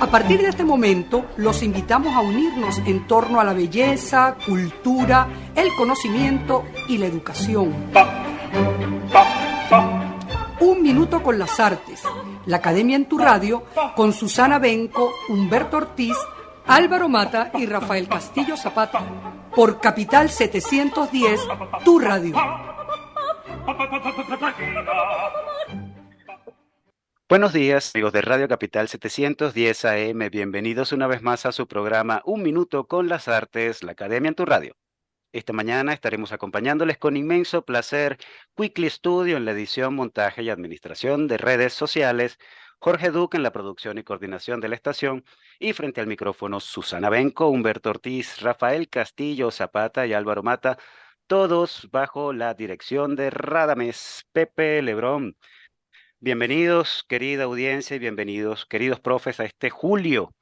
A partir de este momento, los invitamos a unirnos en torno a la belleza, cultura, el conocimiento y la educación. Un minuto con las artes. La Academia en tu radio con Susana Benco, Humberto Ortiz, Álvaro Mata y Rafael Castillo Zapata. Por Capital 710, tu radio. Buenos días, amigos de Radio Capital 710 AM. Bienvenidos una vez más a su programa Un Minuto con las Artes, la Academia en tu radio. Esta mañana estaremos acompañándoles con inmenso placer Quickly Studio en la edición, montaje y administración de redes sociales, Jorge Duque en la producción y coordinación de la estación y frente al micrófono Susana Benco, Humberto Ortiz, Rafael Castillo Zapata y Álvaro Mata, todos bajo la dirección de Radames Pepe Lebrón. Bienvenidos, querida audiencia, y bienvenidos, queridos profes, a este julio,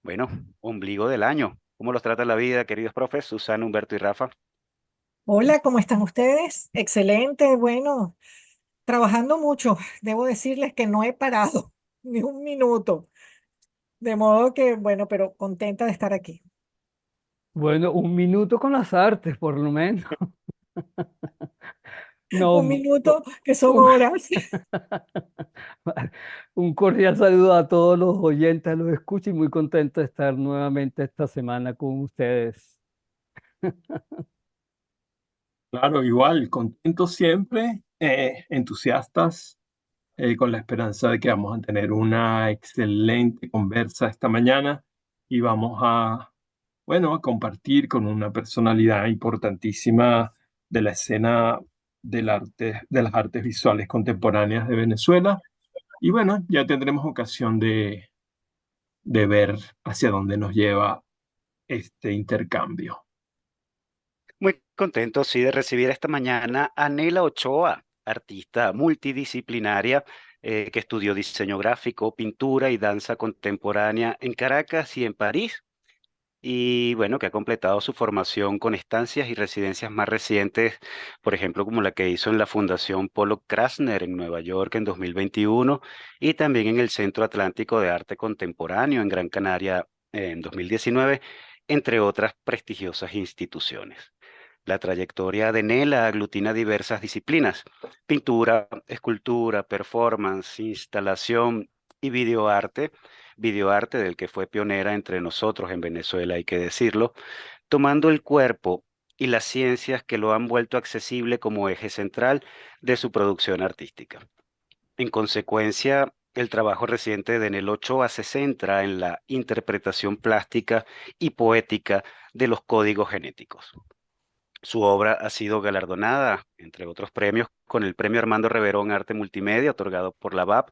bueno, ombligo del año. ¿Cómo los trata la vida, queridos profes, Susana, Humberto y Rafa? Hola, ¿cómo están ustedes? Excelente, bueno, trabajando mucho. Debo decirles que no he parado ni un minuto. De modo que, bueno, pero contenta de estar aquí. Bueno, un minuto con las artes, por lo menos. No, Un minuto que son un, horas. un cordial saludo a todos los oyentes, los escucho y muy contento de estar nuevamente esta semana con ustedes. Claro, igual, contentos siempre, entusiastas, con la esperanza de que vamos a tener una excelente conversa esta mañana y vamos a, bueno, a compartir con una personalidad importantísima de la escena del arte, de las artes visuales contemporáneas de Venezuela. Y bueno, ya tendremos ocasión de ver hacia dónde nos lleva este intercambio. Muy contento, sí, de recibir esta mañana a Nela Ochoa, artista multidisciplinaria que estudió diseño gráfico, pintura y danza contemporánea en Caracas y en París. Y bueno, que ha completado su formación con estancias y residencias más recientes, por ejemplo, como la que hizo en la Fundación Polo Krasner en Nueva York en 2021 y también en el Centro Atlántico de Arte Contemporáneo en Gran Canaria en 2019, entre otras prestigiosas instituciones. La trayectoria de Nela aglutina diversas disciplinas: pintura, escultura, performance, instalación y videoarte del que fue pionera entre nosotros en Venezuela, hay que decirlo, tomando el cuerpo y las ciencias que lo han vuelto accesible como eje central de su producción artística. En consecuencia, el trabajo reciente de Nela Ochoa se centra en la interpretación plástica y poética de los códigos genéticos. Su obra ha sido galardonada, entre otros premios, con el Premio Armando Reverón Arte Multimedia, otorgado por la BAP,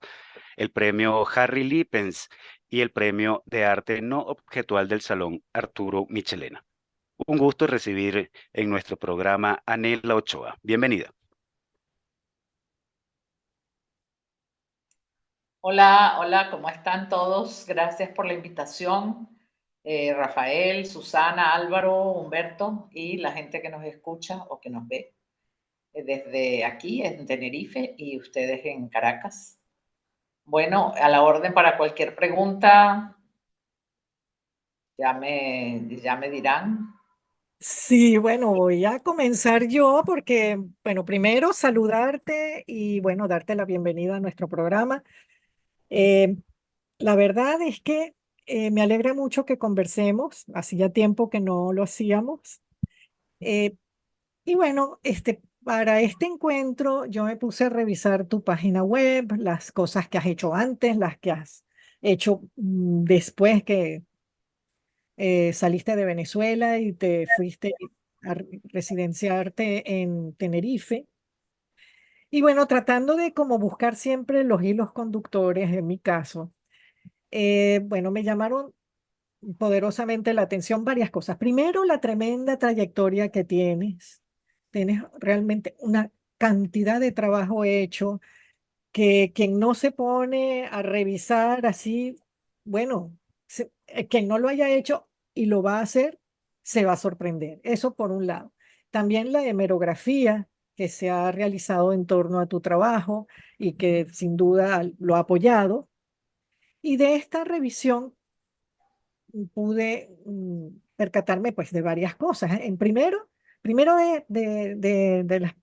el Premio Harry Lippens y el Premio de Arte No Objetual del Salón Arturo Michelena. Un gusto recibir en nuestro programa a Nela Ochoa. Bienvenida. Hola, hola, ¿cómo están todos? Gracias por la invitación. Rafael, Susana, Álvaro, Humberto y la gente que nos escucha o que nos ve desde aquí en Tenerife y ustedes en Caracas. Bueno, a la orden para cualquier pregunta, ya me dirán. Sí, bueno, voy a comenzar yo porque, bueno, primero saludarte y, bueno, darte la bienvenida a nuestro programa. Eh, la verdad es que me alegra mucho que conversemos. Hacía tiempo que no lo hacíamos. Eh, Y bueno, para este encuentro yo me puse a revisar tu página web, las cosas que has hecho antes, las que has hecho después que saliste de Venezuela y te fuiste a residenciarte en Tenerife. Y bueno, tratando de como buscar siempre los hilos conductores en mi caso, bueno, me llamaron poderosamente la atención varias cosas. Primero, la tremenda trayectoria que tienes. Tienes realmente una cantidad de trabajo hecho que quien no se pone a revisar así, bueno, quien no lo haya hecho y lo va a hacer, se va a sorprender. Eso por un lado. También la hemerografía que se ha realizado en torno a tu trabajo y que sin duda lo ha apoyado. Y de esta revisión pude percatarme pues de varias cosas. Primero de las,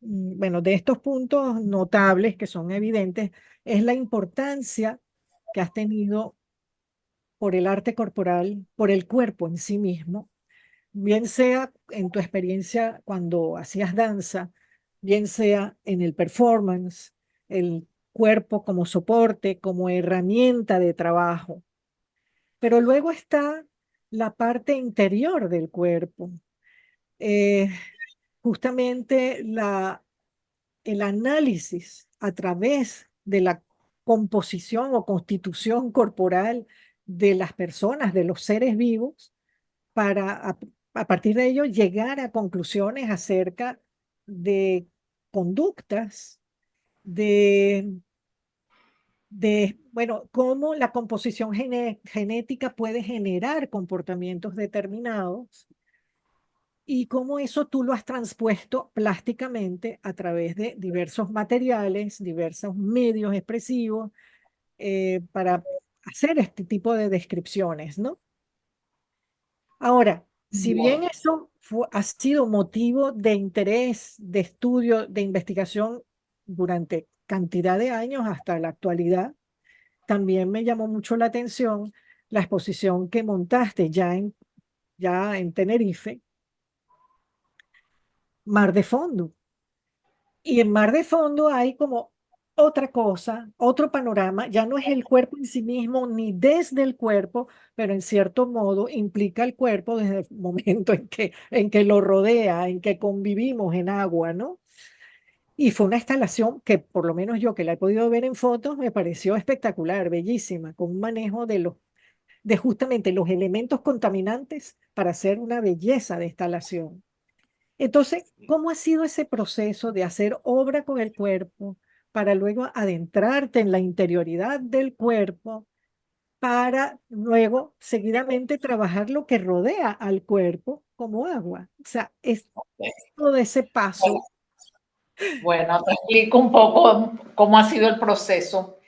bueno, de estos puntos notables que son evidentes, es la importancia que has tenido por el arte corporal, por el cuerpo en sí mismo, bien sea en tu experiencia cuando hacías danza, bien sea en el performance, el cuerpo como soporte, como herramienta de trabajo. Pero luego está la parte interior del cuerpo, eh, justamente el análisis a través de la composición o constitución corporal de las personas, de los seres vivos, para a partir de ello llegar a conclusiones acerca de conductas, de, bueno, cómo la composición genética puede generar comportamientos determinados y cómo eso tú lo has transpuesto plásticamente a través de diversos materiales, diversos medios expresivos, para hacer este tipo de descripciones, ¿no? Ahora, si bien eso ha sido motivo de interés, de estudio, de investigación durante cantidad de años hasta la actualidad, también me llamó mucho la atención la exposición que montaste ya en Tenerife, Mar de Fondo. Y en Mar de Fondo hay como otra cosa, otro panorama, ya no es el cuerpo en sí mismo ni desde el cuerpo, pero en cierto modo implica el cuerpo desde el momento en que lo rodea, en que convivimos en agua, ¿no? Y fue una instalación que por lo menos yo que la he podido ver en fotos me pareció espectacular, bellísima, con un manejo de justamente los elementos contaminantes para hacer una belleza de instalación. Entonces, ¿cómo ha sido ese proceso de hacer obra con el cuerpo para luego adentrarte en la interioridad del cuerpo para luego seguidamente trabajar lo que rodea al cuerpo como agua? O sea, es todo ese paso. Bueno, te explico un poco cómo ha sido el proceso.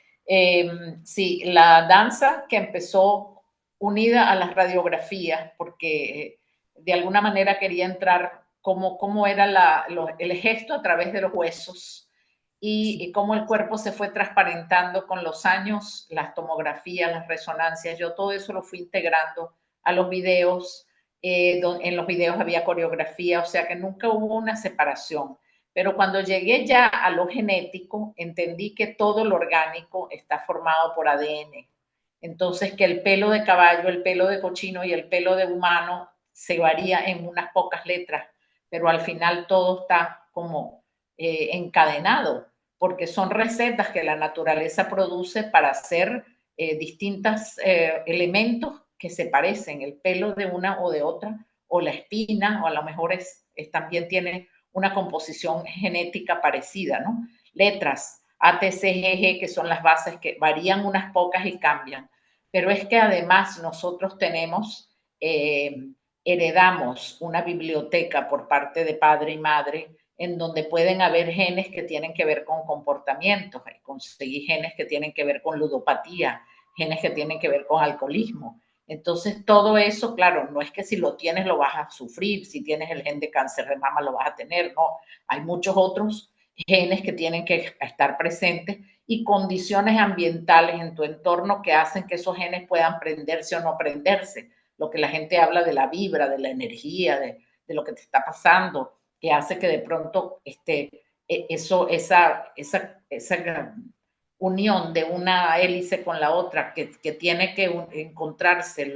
Sí, la danza que empezó unida a las radiografías, porque de alguna manera quería entrar cómo era el gesto a través de los huesos y cómo el cuerpo se fue transparentando con los años, las tomografías, las resonancias. Yo todo eso lo fui integrando a los videos. En los videos había coreografía, o sea que nunca hubo una separación. Pero cuando llegué ya a lo genético, entendí que todo lo orgánico está formado por ADN. Entonces, que el pelo de caballo, el pelo de cochino y el pelo de humano se varía en unas pocas letras, pero al final todo está como encadenado, porque son recetas que la naturaleza produce para hacer distintos elementos que se parecen, el pelo de una o de otra, o la espina, o a lo mejor también tiene una composición genética parecida, ¿no? Letras, A, T, C, G, G, que son las bases que varían unas pocas y cambian. Pero es que además nosotros heredamos una biblioteca por parte de padre y madre en donde pueden haber genes que tienen que ver con comportamientos. Conseguí genes que tienen que ver con ludopatía, genes que tienen que ver con alcoholismo. Entonces, todo eso, claro, no es que si lo tienes lo vas a sufrir, si tienes el gen de cáncer de mama lo vas a tener, no. Hay muchos otros genes que tienen que estar presentes y condiciones ambientales en tu entorno que hacen que esos genes puedan prenderse o no prenderse. Lo que la gente habla de la vibra, de la energía, de lo que te está pasando, que hace que de pronto esa unión de una hélice con la otra, que tiene que encontrarse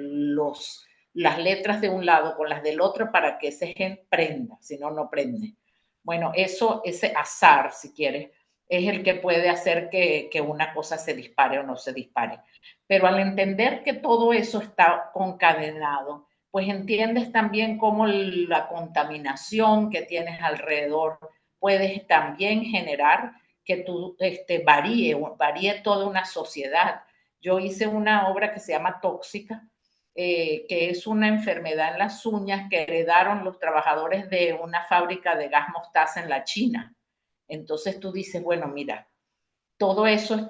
las letras de un lado con las del otro para que ese gen prenda, si no, no prende. Bueno, ese azar, si quieres, es el que puede hacer que una cosa se dispare o no se dispare. Pero al entender que todo eso está concadenado, pues entiendes también cómo la contaminación que tienes alrededor puede también generar que tú varíe toda una sociedad. Yo hice una obra que se llama Tóxica, que es una enfermedad en las uñas que heredaron los trabajadores de una fábrica de gas mostaza en la China. Entonces tú dices, bueno, mira, todo eso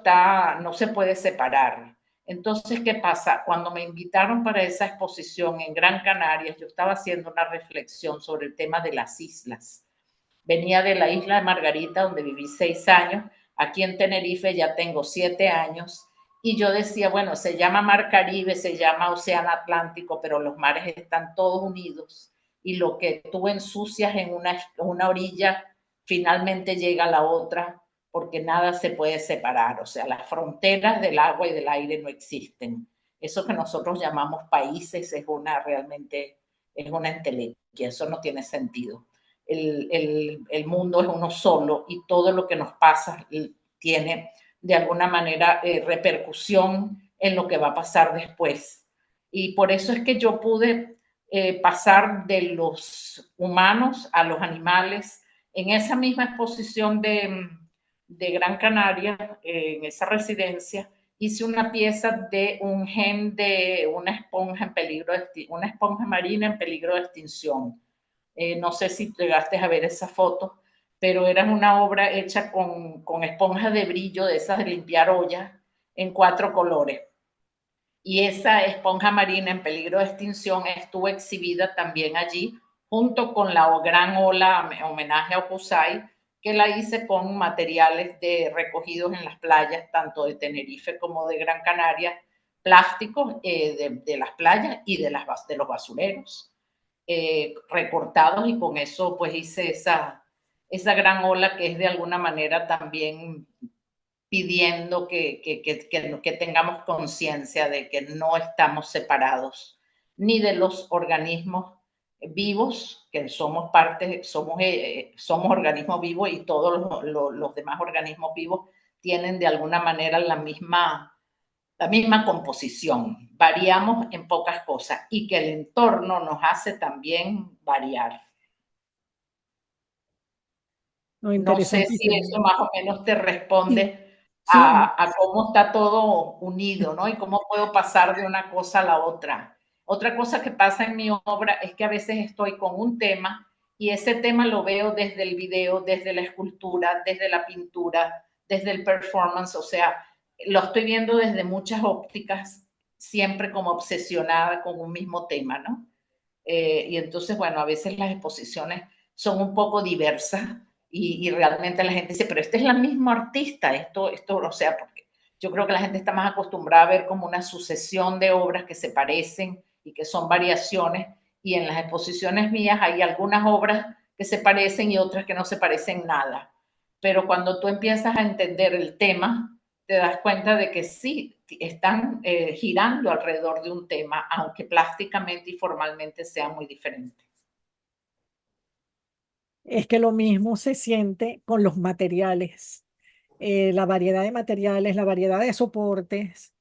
no se puede separar. Entonces, ¿qué pasa? Cuando me invitaron para esa exposición en Gran Canaria, yo estaba haciendo una reflexión sobre el tema de las islas. Venía de la isla de Margarita, donde viví 6 años. Aquí en Tenerife ya tengo 7 años. Y yo decía, bueno, se llama Mar Caribe, se llama Océano Atlántico, pero los mares están todos unidos. Y lo que tú ensucias en una orilla, finalmente llega a la otra, porque nada se puede separar. O sea, las fronteras del agua y del aire no existen. Eso que nosotros llamamos países realmente es una entelequia, eso no tiene sentido. El mundo es uno solo y todo lo que nos pasa tiene de alguna manera repercusión en lo que va a pasar después. Y por eso es que yo pude pasar de los humanos a los animales en esa misma exposición de Gran Canaria, en esa residencia. Hice una pieza de un gen de una esponja en peligro de una esponja marina en peligro de extinción. No sé si llegaste a ver esa foto, pero era una obra hecha con esponjas de brillo, de esas de limpiar ollas, en 4 colores. Y esa esponja marina en peligro de extinción estuvo exhibida también allí, junto con la gran ola homenaje a Okusai, que la hice con materiales recogidos en las playas, tanto de Tenerife como de Gran Canaria, plásticos de las playas y de los basureros. Recortados, y con eso pues hice esa gran ola que es de alguna manera también pidiendo que tengamos conciencia de que no estamos separados ni de los organismos vivos, que somos parte, somos organismos vivos, y todos los demás organismos vivos tienen de alguna manera la misma composición, variamos en pocas cosas y que el entorno nos hace también variar. No, No sé si interesantísimo. eso más o menos te Sí, responde sí, a cómo está todo unido, ¿no? Y cómo puedo pasar de una cosa a la otra. Otra cosa que pasa en mi obra es que a veces estoy con un tema y ese tema lo veo desde el video, desde la escultura, desde la pintura, desde el performance, o sea, lo estoy viendo desde muchas ópticas, siempre como obsesionada con un mismo tema, ¿no? Y entonces, bueno, a veces las exposiciones son un poco diversas y realmente la gente dice, pero este es la misma artista, esto, o sea, porque yo creo que la gente está más acostumbrada a ver como una sucesión de obras que se parecen y que son variaciones, y en las exposiciones mías hay algunas obras que se parecen y otras que no se parecen nada. Pero cuando tú empiezas a entender el tema, te das cuenta de que sí, están girando alrededor de un tema, aunque plásticamente y formalmente sea muy diferente. es que lo mismo se siente con los materiales, la variedad de materiales, la variedad de soportes.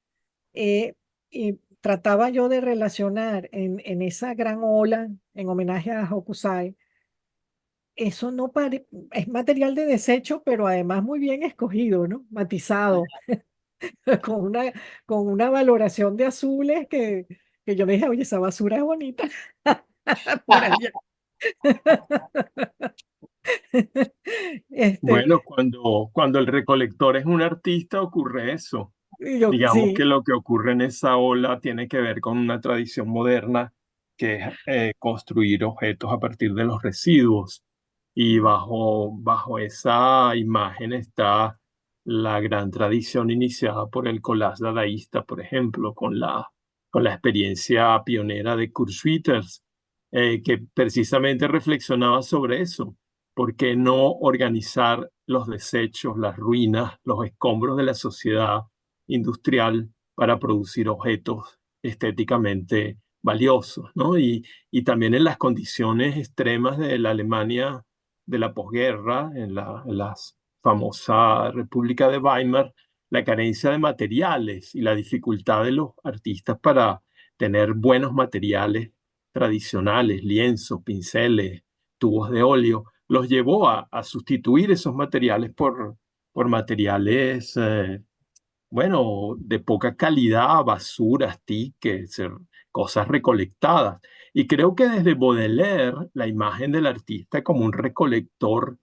eh, y trataba yo de relacionar en esa gran ola, en homenaje a Hokusai, eso no es material de desecho, pero además muy bien escogido, ¿no? Matizado, con una, con una valoración de azules que yo dije, oye, esa basura es bonita. Por allá. Este, Bueno, cuando el recolector es un artista ocurre eso. y yo, Digamos que sí, lo que ocurre en esa ola tiene que ver con una tradición moderna, que es construir objetos a partir de los residuos. Y bajo esa imagen está la gran tradición iniciada por el collage dadaísta, por ejemplo, con la experiencia pionera de Kurt Schwitters, que precisamente reflexionaba sobre eso. ¿Por qué no organizar los desechos, las ruinas, los escombros de la sociedad industrial para producir objetos estéticamente valiosos, ¿no? Y también en las condiciones extremas de la Alemania de la posguerra, en la famosa República de Weimar, la carencia de materiales y la dificultad de los artistas para tener buenos materiales tradicionales, lienzos, pinceles, tubos de óleo, los llevó a sustituir esos materiales por materiales, bueno, de poca calidad, basuras, tickets, cosas recolectadas. Y creo que desde Baudelaire, la imagen del artista como un recolector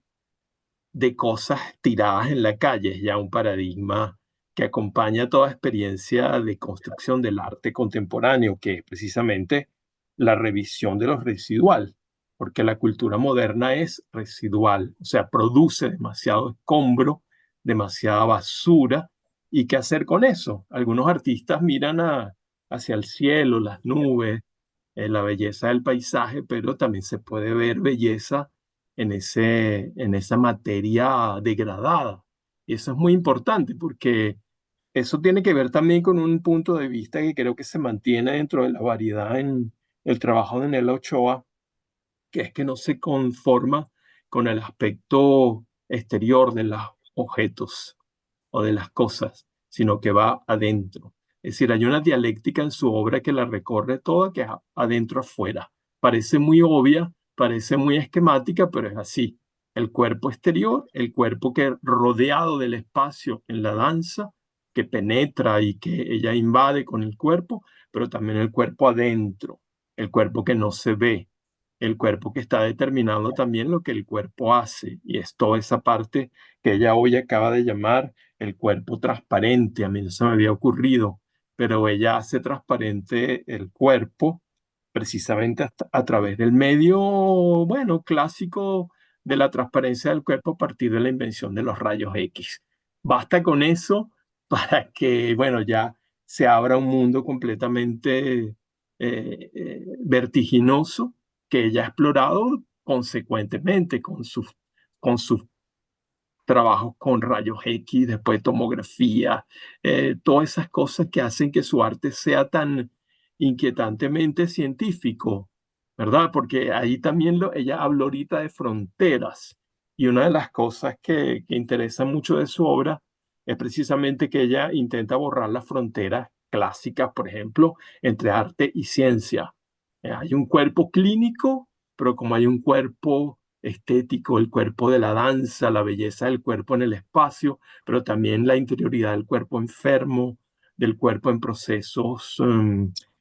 de cosas tiradas en la calle es ya un paradigma que acompaña toda experiencia de construcción del arte contemporáneo, que es precisamente la revisión de lo residual, porque la cultura moderna es residual, o sea, produce demasiado escombro, demasiada basura. ¿Y qué hacer con eso? Algunos artistas miran hacia el cielo, las nubes, la belleza del paisaje, pero también se puede ver belleza en esa materia degradada. Y eso es muy importante porque eso tiene que ver también con un punto de vista que creo que se mantiene dentro de la variedad en el trabajo de Nela Ochoa, que es que no se conforma con el aspecto exterior de los objetos o de las cosas, sino que va adentro. Es decir, hay una dialéctica en su obra que la recorre toda, que es adentro afuera. Parece muy obvia, parece muy esquemática, pero es así. El cuerpo exterior, el cuerpo que rodeado del espacio en la danza, que penetra y que ella invade con el cuerpo, pero también el cuerpo adentro, el cuerpo que no se ve, el cuerpo que está determinando también lo que el cuerpo hace. Y es toda esa parte que ella hoy acaba de llamar el cuerpo transparente. A mí no se me había ocurrido, pero ella hace transparente el cuerpo precisamente a través del medio, bueno, clásico de la transparencia del cuerpo a partir de la invención de los rayos X. Basta con eso para que, bueno, ya se abra un mundo completamente vertiginoso que ella ha explorado consecuentemente con sus trabajos con rayos X, después tomografía, todas esas cosas que hacen que su arte sea tan inquietantemente científico, ¿verdad? Porque ahí también ella habló ahorita de fronteras y una de las cosas que interesa mucho de su obra es precisamente que ella intenta borrar las fronteras clásicas, por ejemplo, entre arte y ciencia. Hay un cuerpo clínico, pero como hay un cuerpo estético, el cuerpo de la danza, la belleza del cuerpo en el espacio, pero también la interioridad del cuerpo enfermo, del cuerpo en procesos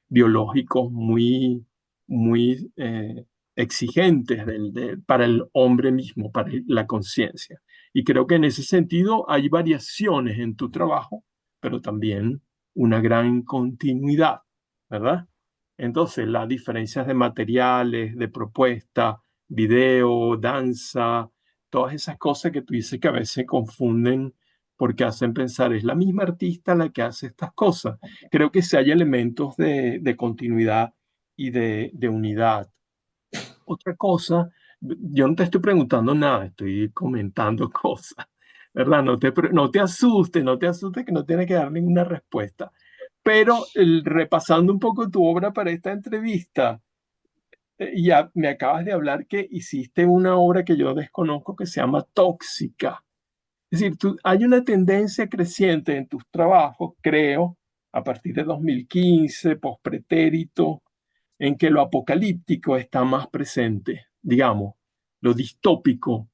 biológicos muy exigentes para el hombre mismo, para la conciencia. Y creo que en ese sentido hay variaciones en tu trabajo, pero también una gran continuidad, ¿verdad? Entonces, las diferencias de materiales, de propuesta, video, danza, todas esas cosas que tú dices que a veces confunden porque hacen pensar, es la misma artista la que hace estas cosas. Creo que sí hay elementos de continuidad y de unidad. Otra cosa, yo no te estoy preguntando nada, estoy comentando cosas, ¿verdad? No te asustes, no te asustes que no tienes que dar ninguna respuesta. Pero repasando un poco tu obra para esta entrevista, ya me acabas de hablar que hiciste una obra que yo desconozco que se llama Tóxica. Es decir, hay una tendencia creciente en tus trabajos, creo, a partir de 2015, pospretérito, en que lo apocalíptico está más presente, digamos, lo distópico,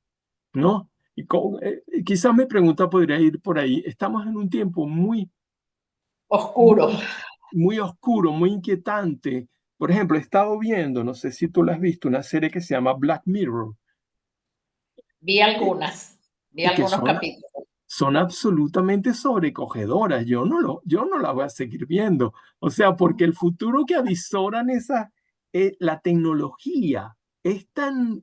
¿no? Quizás mi pregunta podría ir por ahí. Estamos en un tiempo Oscuro. muy oscuro, muy inquietante. Por ejemplo, he estado viendo, no sé si tú la has visto, una serie que se llama Black Mirror, Vi y que algunos capítulos. son absolutamente sobrecogedoras. Yo no la voy a seguir viendo. O sea, porque el futuro que avisoran la tecnología es tan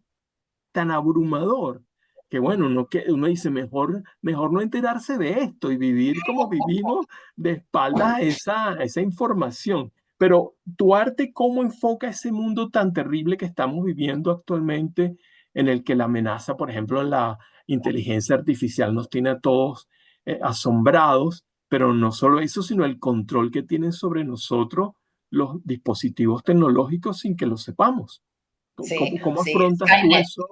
abrumador que bueno, uno dice, mejor no enterarse de esto y vivir como vivimos de espaldas a esa información. Pero tu arte, ¿cómo enfoca ese mundo tan terrible que estamos viviendo actualmente, en el que la amenaza, por ejemplo, la inteligencia artificial nos tiene a todos asombrados, pero no solo eso, sino el control que tienen sobre nosotros los dispositivos tecnológicos sin que lo sepamos? Sí, ¿Cómo sí, afrontas tú Skynet. eso?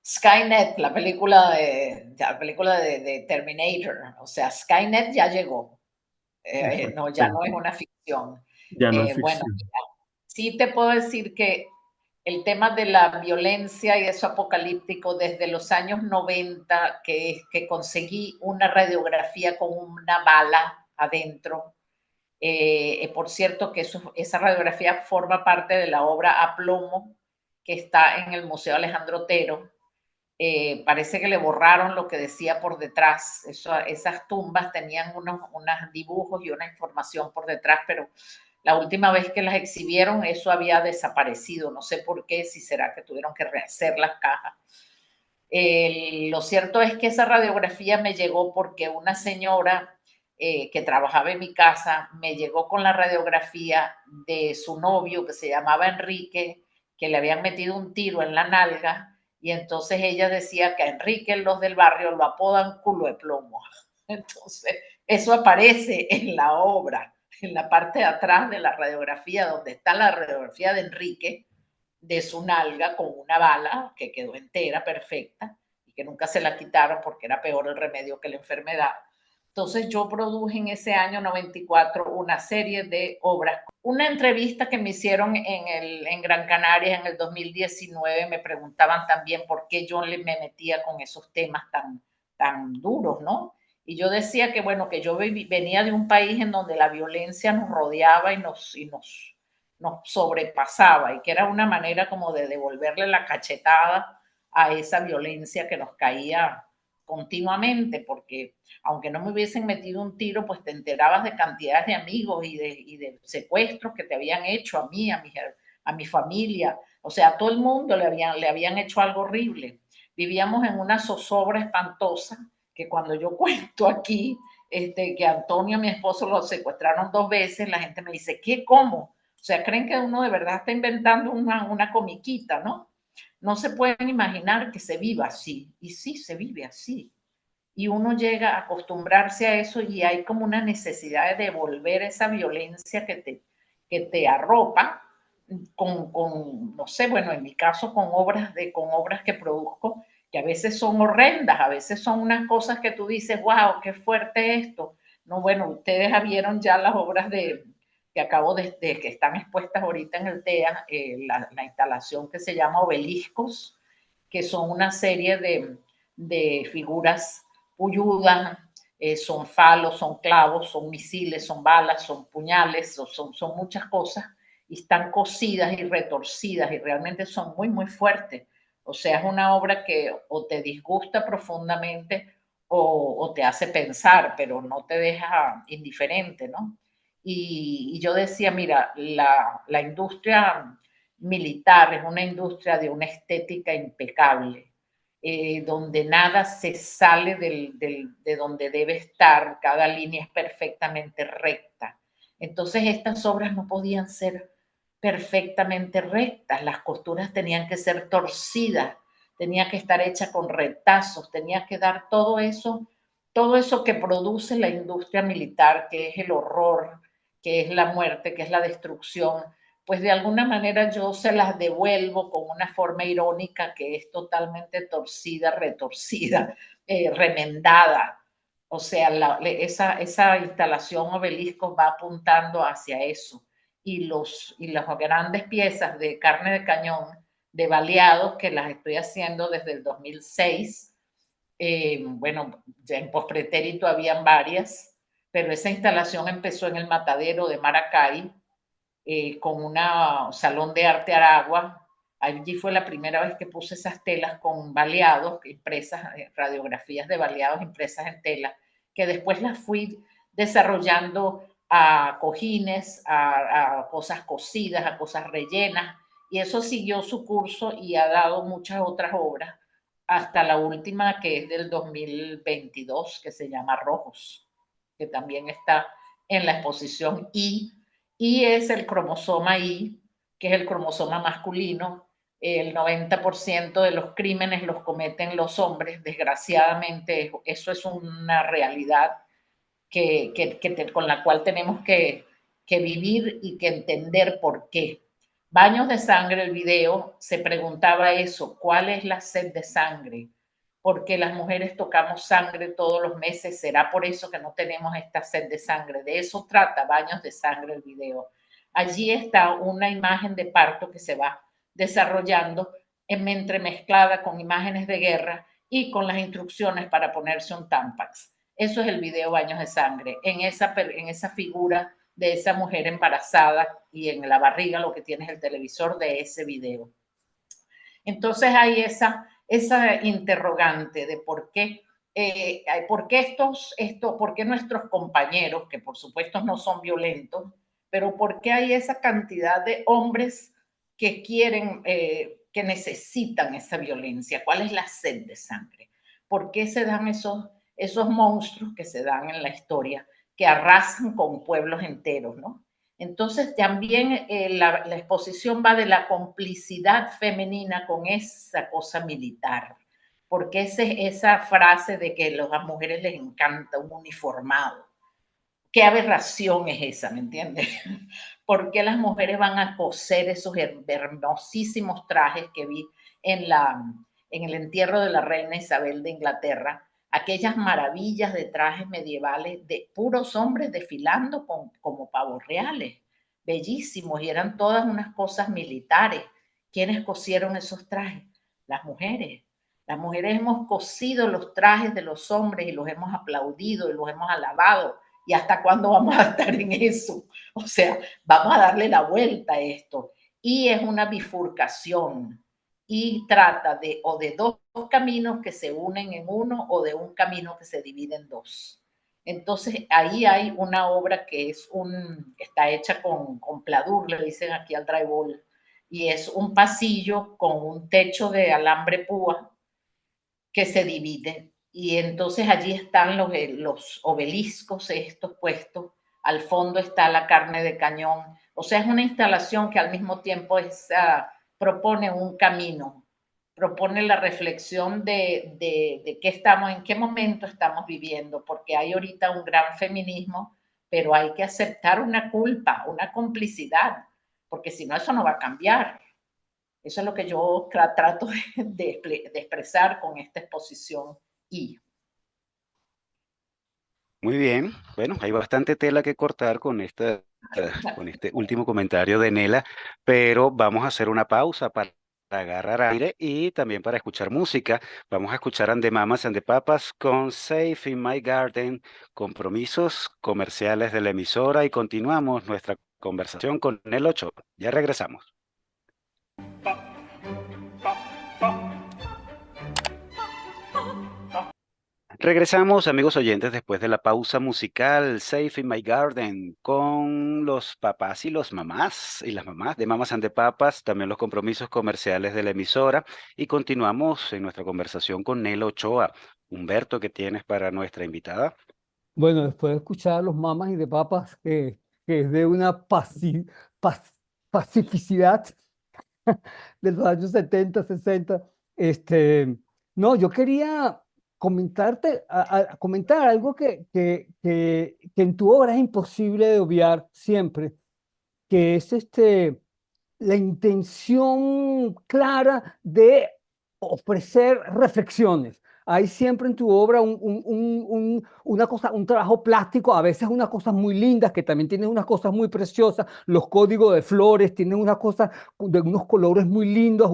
Skynet, la película de Terminator, o sea, Skynet ya llegó. No, ya no es Exactamente. una ficción. Ya no es Bueno, ficción. mira, sí te puedo decir que el tema de la violencia y eso apocalíptico desde los años 90, que conseguí una radiografía con una bala adentro. Por cierto, que esa radiografía forma parte de la obra A Plomo, que está en el Museo Alejandro Otero. Parece que le borraron lo que decía por detrás. Esas tumbas tenían unos dibujos y una información por detrás, pero la última vez que las exhibieron eso había desaparecido. No sé por qué, si será que tuvieron que rehacer las cajas. Lo cierto es que esa radiografía me llegó porque una señora que trabajaba en mi casa me llegó con la radiografía de su novio que se llamaba Enrique, que le habían metido un tiro en la nalga, y entonces ella decía que a Enrique los del barrio lo apodan culo de plomo. Entonces, eso aparece en la obra, en la parte de atrás de la radiografía, donde está la radiografía de Enrique, de su nalga con una bala que quedó entera, perfecta, y que nunca se la quitaron porque era peor el remedio que la enfermedad. Entonces yo produje en ese año 94 una serie de obras. Una entrevista que me hicieron en Gran Canaria en el 2019, me preguntaban también por qué yo me metía con esos temas tan duros, ¿no? Y yo decía que, bueno, que yo venía de un país en donde la violencia nos rodeaba y nos sobrepasaba, y que era una manera como de devolverle la cachetada a esa violencia que nos caía continuamente, porque aunque no me hubiesen metido un tiro, pues te enterabas de cantidades de amigos y de secuestros que te habían hecho a mí, a mi familia, o sea, a todo el mundo le habían hecho algo horrible. Vivíamos en una zozobra espantosa que cuando yo cuento aquí que Antonio, mi esposo, lo secuestraron 2 veces, la gente me dice, ¿qué? ¿Cómo? O sea, creen que uno de verdad está inventando una comiquita, ¿no? No se pueden imaginar que se viva así. Y sí, se vive así. Y uno llega a acostumbrarse a eso y hay como una necesidad de devolver esa violencia que te arropa no sé, bueno, en mi caso con obras que produzco, que a veces son horrendas, a veces son unas cosas que tú dices, wow, qué fuerte esto. No, bueno, ustedes vieron ya las obras que acabo que están expuestas ahorita en el TEA, la instalación que se llama Obeliscos, que son una serie de figuras puyudas, son falos, son clavos, son misiles, son balas, son puñales, son muchas cosas, y están cosidas y retorcidas y realmente son muy, muy fuertes. O sea, es una obra que o te disgusta profundamente o te hace pensar, pero no te deja indiferente, ¿no? Y yo decía, mira, la industria militar es una industria de una estética impecable, donde nada se sale de donde debe estar, cada línea es perfectamente recta. Entonces estas obras no podían ser perfectamente rectas, las costuras tenían que ser torcidas, tenía que estar hecha con retazos, tenía que dar todo eso que produce la industria militar, que es el horror, que es la muerte, que es la destrucción, pues de alguna manera yo se las devuelvo con una forma irónica que es totalmente torcida, retorcida, remendada. O sea, esa instalación Obelisco va apuntando hacia eso. Y las grandes piezas de carne de cañón de baleados, que las estoy haciendo desde el 2006, bueno, ya en pospretérito habían varias, pero esa instalación empezó en el matadero de Maracay, con un salón de arte Aragua. Allí fue la primera vez que puse esas telas con baleados, impresas, radiografías de baleados impresas en tela, que después las fui desarrollando a cojines, a cosas cosidas, a cosas rellenas, y eso siguió su curso y ha dado muchas otras obras, hasta la última que es del 2022, que se llama Rojos, que también está en la exposición Y es el cromosoma Y, que es el cromosoma masculino. El 90% de los crímenes los cometen los hombres, desgraciadamente. Eso es una realidad con la cual tenemos que vivir y que entender por qué. Baños de sangre, el video, se preguntaba eso, ¿cuál es la sed de sangre? Porque las mujeres tocamos sangre todos los meses, ¿será por eso que no tenemos esta sed de sangre? De eso trata Baños de sangre, el video. Allí está una imagen de parto que se va desarrollando entremezclada con imágenes de guerra y con las instrucciones para ponerse un Tampax. Eso es el video Baños de sangre, en esa figura de esa mujer embarazada, y en la barriga lo que tiene es el televisor de ese video. Entonces hay esa interrogante de por qué por qué nuestros compañeros, que por supuesto no son violentos, pero por qué hay esa cantidad de hombres que quieren, que necesitan esa violencia, cuál es la sed de sangre, por qué se dan esos monstruos que se dan en la historia, que arrasan con pueblos enteros, ¿no? Entonces también la exposición va de la complicidad femenina con esa cosa militar, porque esa frase de que a las mujeres les encanta un uniformado. ¿Qué aberración es esa, me entiendes? ¿Por qué las mujeres van a coser esos hermosísimos trajes que vi en el entierro de la reina Isabel de Inglaterra? Aquellas maravillas de trajes medievales de puros hombres desfilando como pavos reales, bellísimos, y eran todas unas cosas militares. ¿Quiénes cosieron esos trajes? Las mujeres. Las mujeres hemos cosido los trajes de los hombres y los hemos aplaudido y los hemos alabado. ¿Y hasta cuándo vamos a estar en eso? O sea, vamos a darle la vuelta a esto. Y es una bifurcación y trata de dos caminos que se unen en uno o de un camino que se divide en dos. Entonces, ahí hay una obra que está hecha con pladur, le dicen aquí al drywall, y es un pasillo con un techo de alambre púa que se divide. Y entonces allí están los obeliscos estos puestos, al fondo está la carne de cañón. O sea, es una instalación que al mismo tiempo propone un camino, propone la reflexión de qué estamos, en qué momento estamos viviendo, porque hay ahorita un gran feminismo, pero hay que aceptar una culpa, una complicidad, porque si no, eso no va a cambiar. Eso es lo que yo trato de expresar con esta exposición. Y Muy bien, bueno, hay bastante tela que cortar con este último comentario de Nela, pero vamos a hacer una pausa para agarrar aire y también para escuchar música. Vamos a escuchar And the Mamas and the Papas con Safe in My Garden, compromisos comerciales de la emisora, y continuamos nuestra conversación con Nela Ochoa. Ya regresamos. Regresamos, amigos oyentes, después de la pausa musical Safe in My Garden con los papás y los mamás y las mamás de Mamas and the Papas, también los compromisos comerciales de la emisora, y continuamos en nuestra conversación con Nela Ochoa. Humberto, ¿qué tienes para nuestra invitada? Bueno, después de escuchar a los mamas y de papas, que es de una pas- pacificidad de los años 70, 60, no, yo quería comentar algo que en tu obra es imposible de obviar siempre, que es la intención clara de ofrecer reflexiones. Hay siempre en tu obra una cosa, un trabajo plástico, a veces unas cosas muy lindas, que también tienen unas cosas muy preciosas. Los códigos de flores tienen unas cosas de unos colores muy lindos,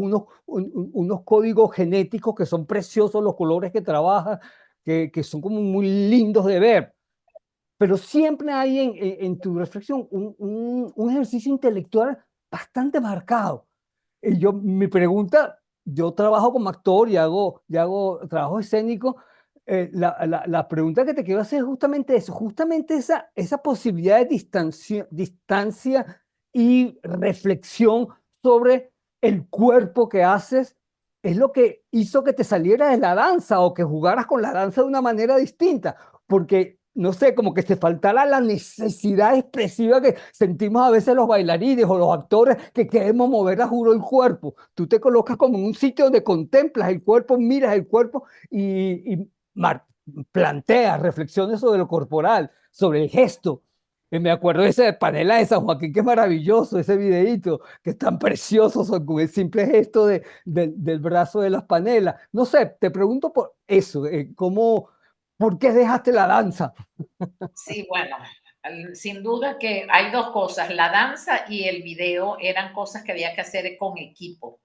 unos códigos genéticos que son preciosos, los colores que trabajas, que son como muy lindos de ver. Pero siempre hay en tu reflexión un ejercicio intelectual bastante marcado. Mi pregunta, yo trabajo como actor y hago trabajo escénico. La pregunta que te quiero hacer es justamente eso, justamente esa posibilidad de distancia y reflexión sobre el cuerpo que haces, es lo que hizo que te saliera de la danza o que jugaras con la danza de una manera distinta, porque no sé, como que te faltara la necesidad expresiva que sentimos a veces los bailarines o los actores, que queremos mover a juro el cuerpo. Tú te colocas como en un sitio donde contemplas el cuerpo, miras el cuerpo y planteas reflexiones sobre lo corporal, sobre el gesto. Me acuerdo de ese panela de San Joaquín, que es maravilloso, ese videíto, que es tan precioso con el simple gesto del brazo de las panelas. No sé, te pregunto por eso, ¿por qué dejaste la danza? sí, bueno, sin duda que hay dos cosas, la danza y el video eran cosas que había que hacer con equipo.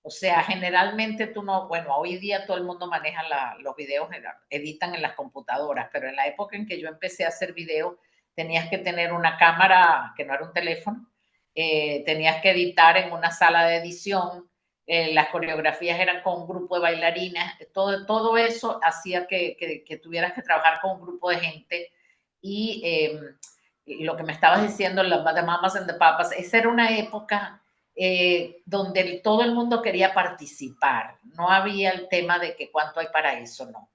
O sea, generalmente tú no, bueno, hoy día todo el mundo maneja los videos, editan en las computadoras, pero en la época en que yo empecé a hacer video, tenías que tener una cámara que no era un teléfono, tenías que editar en una sala de edición, las coreografías eran con un grupo de bailarinas, todo eso hacía que tuvieras que trabajar con un grupo de gente. Y lo que me estabas diciendo, The Mamas and the Papas, esa era una época donde todo el mundo quería participar. No había el tema de que cuánto hay para eso, no.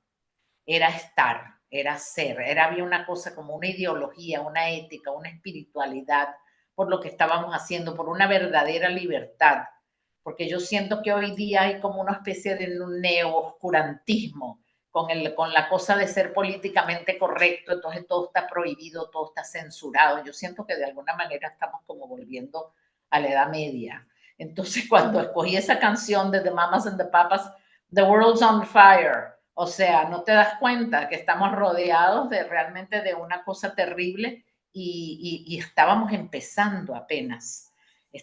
Era estar, era ser, había una cosa como una ideología, una ética, una espiritualidad por lo que estábamos haciendo, por una verdadera libertad. Porque yo siento que hoy día hay como una especie de neo-oscurantismo con la cosa de ser políticamente correcto, entonces todo está prohibido, todo está censurado. Yo siento que de alguna manera estamos como volviendo a la Edad Media. Entonces, cuando escogí esa canción de The Mamas and the Papas, The World's on Fire, o sea, no te das cuenta que estamos rodeados de realmente de una cosa terrible y estábamos empezando apenas.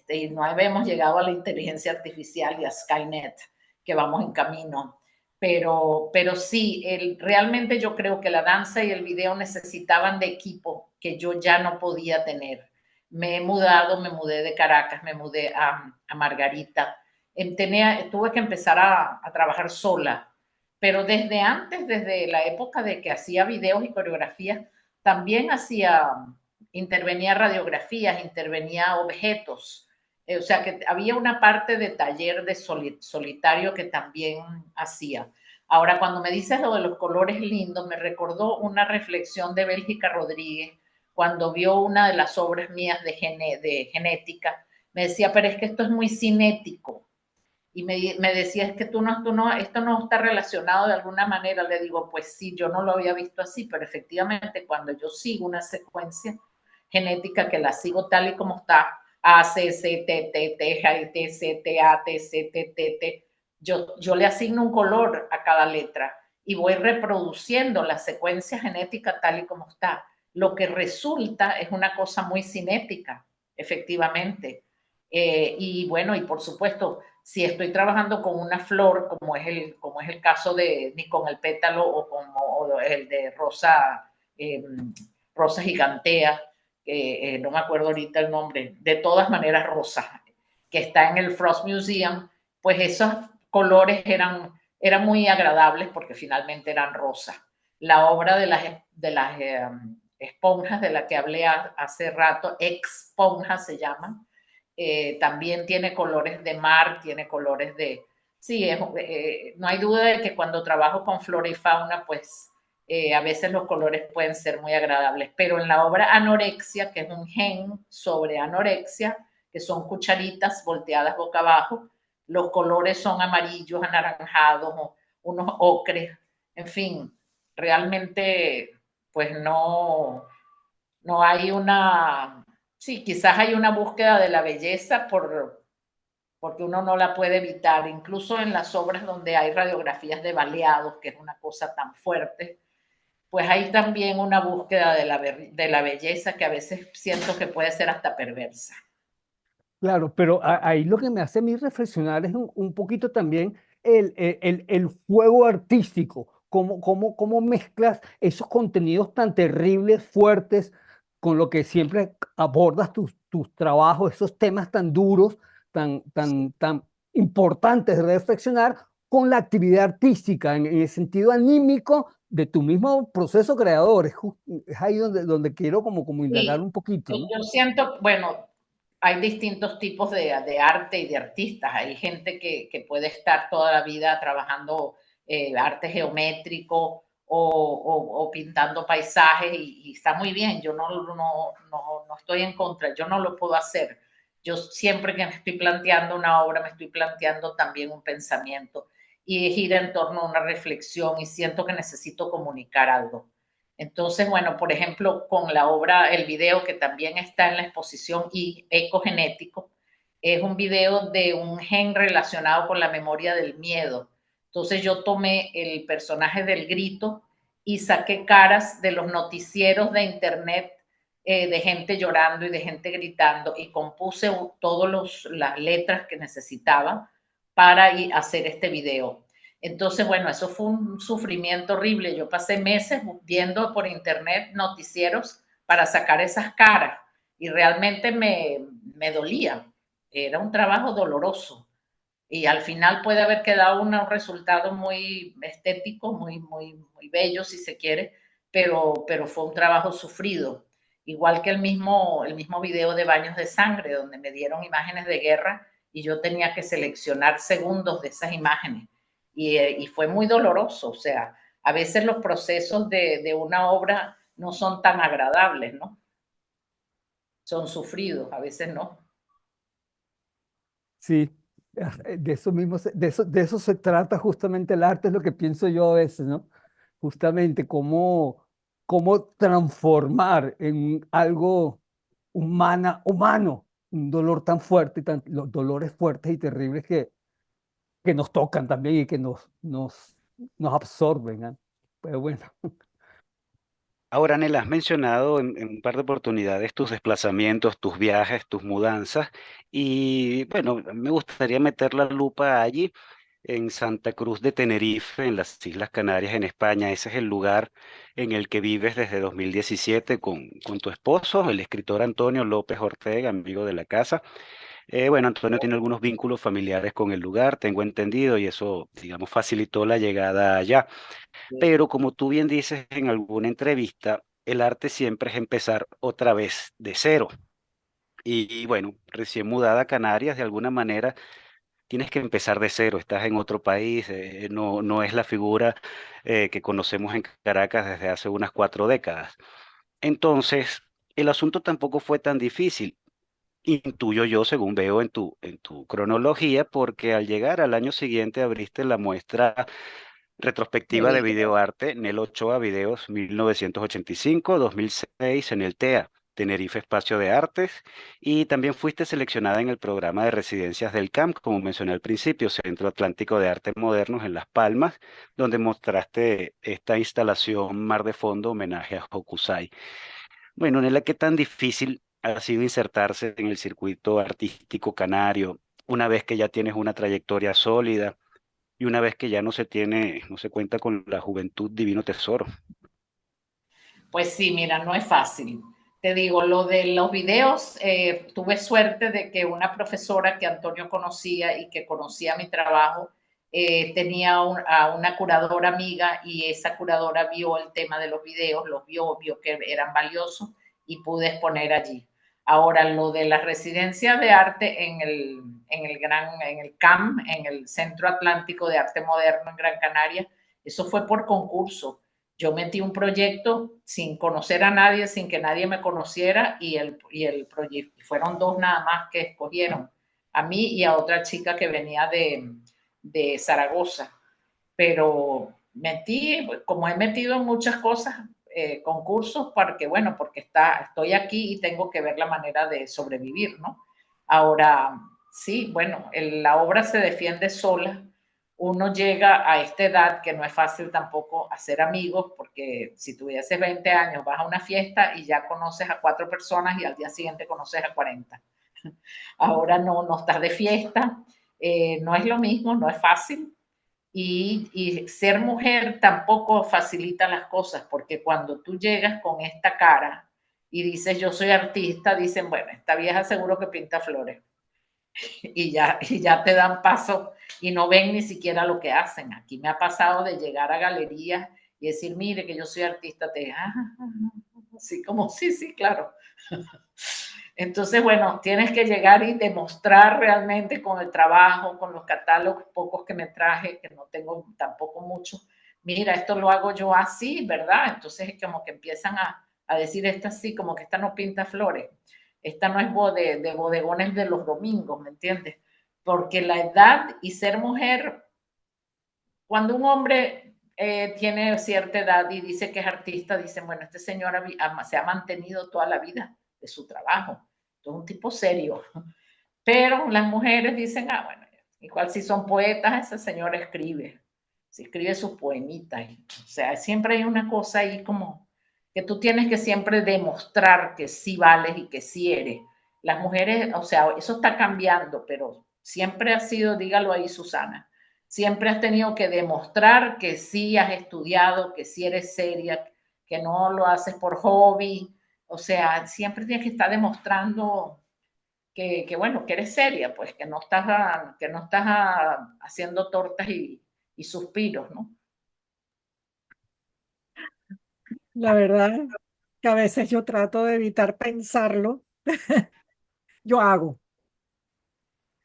Y no habíamos llegado a la inteligencia artificial y a Skynet, que vamos en camino. Pero sí, realmente yo creo que la danza y el video necesitaban de equipo que yo ya no podía tener. Me mudé de Caracas, me mudé a Margarita. Tuve que empezar a trabajar sola, pero desde antes, desde la época de que hacía videos y coreografías, también intervenía radiografías, intervenía objetos. O sea que había una parte de taller de solitario que también hacía. Ahora, cuando me dices lo de los colores lindos, me recordó una reflexión de Bélgica Rodríguez cuando vio una de las obras mías de genética. Me decía, pero es que esto es muy cinético. Y me decía, es que esto no está relacionado de alguna manera. Le digo, pues sí, yo no lo había visto así, pero efectivamente cuando yo sigo una secuencia genética que la sigo tal y como está, A, C, C, T, T, T, G, T, C, T, A, T, C, T, T, T, yo le asigno un color a cada letra y voy reproduciendo la secuencia genética tal y como está. Lo que resulta es una cosa muy cinética, efectivamente. Y bueno, y por supuesto, si estoy trabajando con una flor, como es el caso de ni con el pétalo o el de rosa gigantea, no me acuerdo ahorita el nombre, de todas maneras rosa, que está en el Frost Museum, pues esos colores eran muy agradables porque finalmente eran rosa. La obra de las esponjas de la que hablé hace rato, esponjas se llaman, también tiene colores de mar, tiene colores de... Sí, no hay duda de que cuando trabajo con flora y fauna, pues a veces los colores pueden ser muy agradables, pero en la obra Anorexia, que es un gen sobre anorexia, que son cucharitas volteadas boca abajo, los colores son amarillos, anaranjados, unos ocres, en fin, realmente pues no hay una... Sí, quizás hay una búsqueda de la belleza porque uno no la puede evitar, incluso en las obras donde hay radiografías de baleados, que es una cosa tan fuerte, pues hay también una búsqueda de la belleza que a veces siento que puede ser hasta perversa. Claro, pero ahí lo que me hace a mí reflexionar es un poquito también el juego artístico, cómo mezclas esos contenidos tan terribles, fuertes, con lo que siempre abordas tus trabajos, esos temas tan duros, tan importantes de reflexionar, con la actividad artística, en el sentido anímico de tu mismo proceso creador. Es ahí donde quiero como indagar Sí, un poquito, ¿no? yo siento, bueno, hay distintos tipos de arte y de artistas. Hay gente que puede estar toda la vida trabajando arte geométrico o pintando paisajes y está muy bien. Yo no estoy en contra, yo no lo puedo hacer. Yo siempre que me estoy planteando una obra, me estoy planteando también un pensamiento y gira en torno a una reflexión y siento que necesito comunicar algo. Entonces, bueno, por ejemplo, con la obra, el video que también está en la exposición y ecogenético, es un video de un gen relacionado con la memoria del miedo. Entonces yo tomé el personaje del grito y saqué caras de los noticieros de internet de gente llorando y de gente gritando y compuse todas las letras que necesitaba para hacer este video. Entonces, bueno, eso fue un sufrimiento horrible. Yo pasé meses viendo por internet noticieros para sacar esas caras y realmente me dolía. Era un trabajo doloroso. Y al final puede haber quedado un resultado muy estético, muy bello, si se quiere, pero fue un trabajo sufrido. Igual que el mismo video de Baños de Sangre, donde me dieron imágenes de guerra y yo tenía que seleccionar segundos de esas imágenes. Y fue muy doloroso. O sea, a veces los procesos de una obra no son tan agradables, ¿no? Son sufridos, a veces no. Sí, de eso mismo, de eso se trata justamente el arte, es lo que pienso yo a veces, ¿no? Justamente cómo transformar en algo humano un dolor tan fuerte, los dolores fuertes y terribles que nos tocan también y que nos absorben, ¿ah? Pero bueno, Ahora, Nela, has mencionado en un par de oportunidades tus desplazamientos, tus viajes, tus mudanzas, y bueno, me gustaría meter la lupa allí, en Santa Cruz de Tenerife, en las Islas Canarias, en España. Ese es el lugar en el que vives desde 2017 con tu esposo, el escritor Antonio López Ortega, amigo de la casa. Bueno, Antonio tiene algunos vínculos familiares con el lugar, tengo entendido, y eso, digamos, facilitó la llegada allá. Pero como tú bien dices en alguna entrevista, el arte siempre es empezar otra vez de cero. Y bueno, recién mudada a Canarias, de alguna manera tienes que empezar de cero, estás en otro país, no es la figura que conocemos en Caracas desde hace unas 4 décadas. Entonces, el asunto tampoco fue tan difícil, intuyo yo, según veo en tu cronología, porque al llegar al año siguiente abriste la muestra De retrospectiva de video. videoarte, Nel Ochoa Videos 1985-2006 en el TEA, Tenerife Espacio de Artes, y también fuiste seleccionada en el programa de residencias del CAMP, como mencioné al principio, Centro Atlántico de Arte Modernos en Las Palmas, donde mostraste esta instalación Mar de Fondo, homenaje a Hokusai. Bueno, Nela, ¿qué tan difícil ha sido insertarse en el circuito artístico canario una vez que ya tienes una trayectoria sólida? Y una vez que ya no se cuenta con la juventud divino tesoro? Pues sí, mira, no es fácil. Te digo, lo de los videos, tuve suerte de que una profesora que Antonio conocía y que conocía mi trabajo, tenía a una curadora amiga y esa curadora vio el tema de los videos, los vio que eran valiosos y pude exponer allí. Ahora, lo de la residencia de arte en el CAM, en el Centro Atlántico de Arte Moderno en Gran Canaria, eso fue por concurso. Yo metí un proyecto sin conocer a nadie, sin que nadie me conociera y el proyecto, fueron dos nada más que escogieron, a mí y a otra chica que venía de Zaragoza. Pero metí, como he metido en muchas cosas, concursos, porque estoy aquí y tengo que ver la manera de sobrevivir, ¿no? Ahora, sí, bueno, la obra se defiende sola. Uno llega a esta edad que no es fácil tampoco hacer amigos, porque si tuvieses 20 años vas a una fiesta y ya conoces a 4 personas y al día siguiente conoces a 40. Ahora no estás de fiesta, no es lo mismo, no es fácil. Y ser mujer tampoco facilita las cosas, porque cuando tú llegas con esta cara y dices yo soy artista, dicen, bueno, esta vieja seguro que pinta flores. Y ya te dan paso y no ven ni siquiera lo que hacen. Aquí me ha pasado de llegar a galerías y decir, mire que yo soy artista, así como, sí, sí, claro. Entonces, bueno, tienes que llegar y demostrar realmente con el trabajo, con los catálogos pocos que me traje, que no tengo tampoco mucho. Mira, esto lo hago yo así, ¿verdad? Entonces, es como que empiezan a decir, esta sí, como que esta no pinta flores. Esta no es de bodegones de los domingos, ¿me entiendes? Porque la edad y ser mujer, cuando un hombre tiene cierta edad y dice que es artista, dicen, bueno, este señor se ha mantenido toda la vida de su trabajo. Es un tipo serio. Pero las mujeres dicen, bueno, igual si son poetas, esa señora escribe, si escribe sus poemitas. O sea, siempre hay una cosa ahí como que tú tienes que siempre demostrar que sí vales y que sí eres. Las mujeres, o sea, eso está cambiando, pero siempre ha sido, dígalo ahí, Susana, siempre has tenido que demostrar que sí has estudiado, que sí eres seria, que no lo haces por hobby. O sea, siempre tienes que estar demostrando bueno, que eres seria, pues, que no estás, haciendo tortas y suspiros, ¿no? La verdad que a veces yo trato de evitar pensarlo. Yo hago.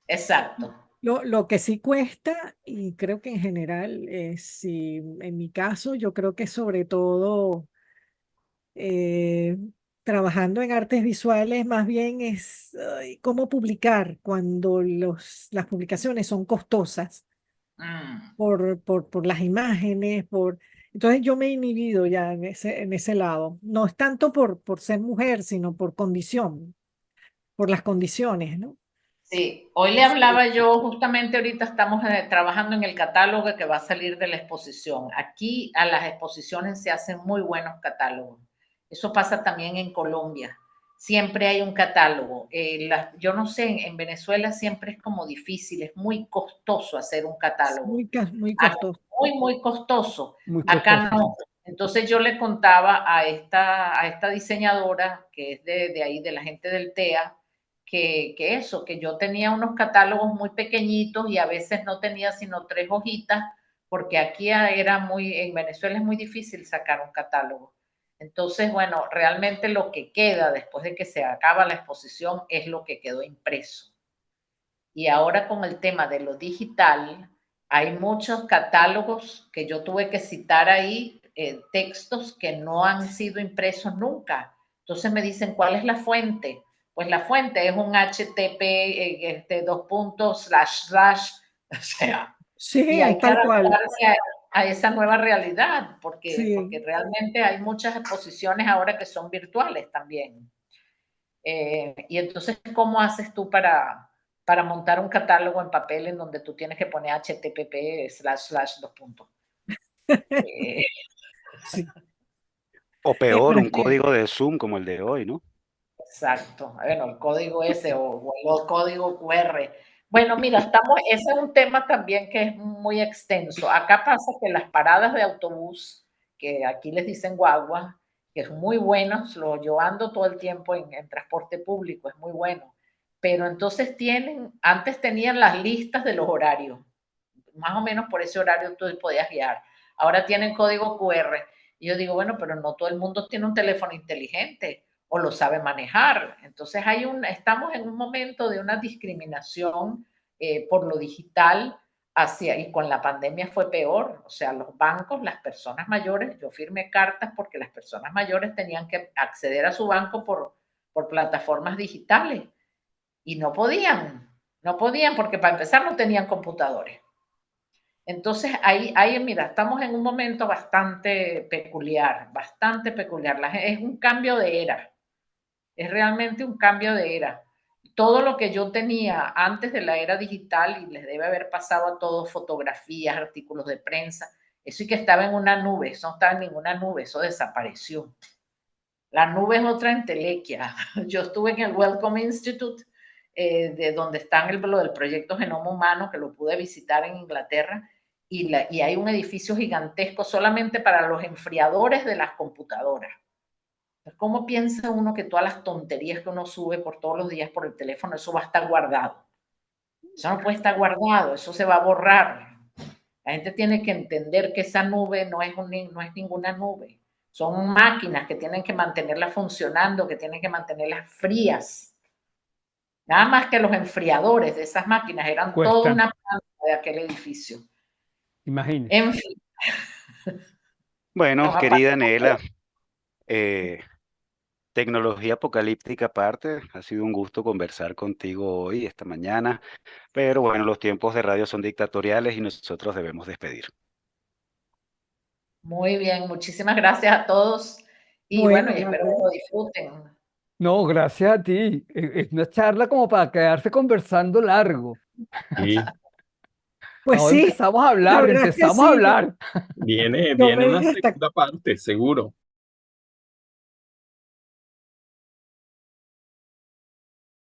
Exacto. Lo que sí cuesta, y creo que en general, sí, en mi caso, yo creo que sobre todo eh, trabajando en artes visuales, más bien es cómo publicar cuando las publicaciones son costosas Mm. por las imágenes, Entonces yo me he inhibido ya en ese lado. No es tanto por ser mujer, sino por condición, por las condiciones, ¿no? Sí, hoy le hablaba yo, justamente ahorita estamos trabajando en el catálogo que va a salir de la exposición. Aquí a las exposiciones se hacen muy buenos catálogos. Eso pasa también en Colombia. Siempre hay un catálogo. Yo no sé, en Venezuela siempre es como difícil, es muy costoso hacer un catálogo. Muy Acá costoso. muy costoso. Muy Acá costoso. no. Entonces yo le contaba a esta diseñadora, que es de ahí, de la gente del TEA, que yo tenía unos catálogos muy pequeñitos y a veces no tenía sino 3 hojitas, porque aquí en Venezuela es muy difícil sacar un catálogo. Entonces, bueno, realmente lo que queda después de que se acaba la exposición es lo que quedó impreso. Y ahora con el tema de lo digital, hay muchos catálogos que yo tuve que citar ahí, textos que no han sido impresos nunca. Entonces me dicen, ¿cuál es la fuente? Pues la fuente es un HTTP, dos puntos, slash, slash, o sea, y Sí, hay que tal cual. adaptarse a esa nueva realidad, porque Sí. realmente hay muchas exposiciones ahora que son virtuales también. Y entonces, ¿cómo haces tú para montar un catálogo en papel en donde tú tienes que poner HTTP slash slash dos puntos? Eh, Sí. O peor, Pero es un que, código de Zoom como el de hoy, ¿no? exacto. Bueno, el código ese o el código QR. Bueno, mira, ese es un tema también que es muy extenso. Acá pasa que las paradas de autobús, que aquí les dicen guagua, que son muy buenos, yo ando todo el tiempo en transporte público, es muy bueno. Pero entonces antes tenían las listas de los horarios, más o menos por ese horario tú podías guiar. Ahora tienen código QR. Y yo digo, bueno, pero no todo el mundo tiene un teléfono inteligente o lo sabe manejar. Entonces estamos en un momento de una discriminación por lo digital y con la pandemia fue peor. O sea, los bancos, las personas mayores, yo firmé cartas porque las personas mayores tenían que acceder a su banco por plataformas digitales y no podían porque para empezar no tenían computadores. Entonces, mira, estamos en un momento bastante peculiar, bastante peculiar. Es un cambio de era, es realmente un cambio de era. Todo lo que yo tenía antes de la era digital, y les debe haber pasado a todos, fotografías, artículos de prensa, eso sí que estaba en una nube, eso no estaba en ninguna nube, eso desapareció. La nube es otra entelequia. Yo estuve en el Wellcome Institute, de donde está lo del proyecto Genoma Humano, que lo pude visitar en Inglaterra, y hay un edificio gigantesco solamente para los enfriadores de las computadoras. ¿Cómo piensa uno que todas las tonterías que uno sube por todos los días por el teléfono, eso va a estar guardado? Eso no puede estar guardado, eso se va a borrar. La gente tiene que entender que esa nube no es ninguna nube. Son máquinas que tienen que mantenerlas funcionando, que tienen que mantenerlas frías. Nada más que los enfriadores de esas máquinas eran toda Cuesta, una planta de aquel edificio. imagínese. En fin, Bueno, no, querida Nela, eh, tecnología apocalíptica aparte, ha sido un gusto conversar contigo hoy, esta mañana, pero bueno, los tiempos de radio son dictatoriales y nosotros debemos despedir. muy bien, muchísimas gracias a todos y bueno, bueno, y espero que lo disfruten. No, gracias a ti. Es una charla como para quedarse conversando largo. Y pues Ahora sí, la verdad es que empezamos a sí. hablar. viene Yo me una dije hasta segunda parte, seguro.